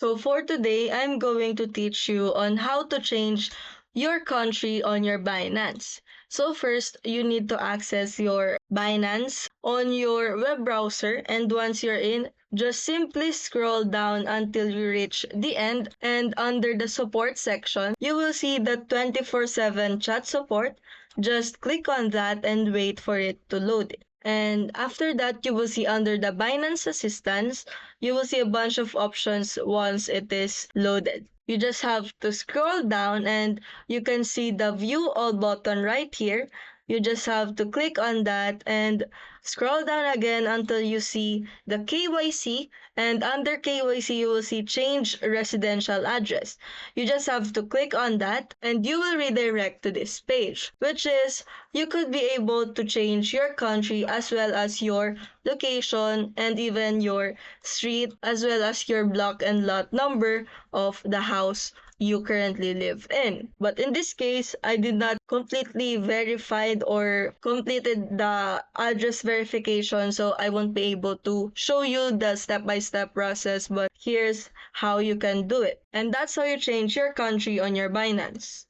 So for today, I'm going to teach you on how to change your country on your Binance. So first, you need to access your Binance on your web browser, and once you're in, just simply scroll down until you reach the end, and under the support section, you will see the 24/7 chat support. Just click on that and wait for it to load. And after that, you will see under the Binance Assistance, you will see a bunch of options once it is loaded. You just have to scroll down and you can see the view all button right here. You just have to click on that and scroll down again until you see the KYC, and under KYC you will see change residential address. You just have to click on that and you will redirect to this page, which is you could be able to change your country as well as your location and even your street as well as your block and lot number of the house you currently live in. But in this case, I did not completely verified or completed the address verification, so I won't be able to show you the step-by-step process, but here's how you can do it. And that's how you change your country on your Binance.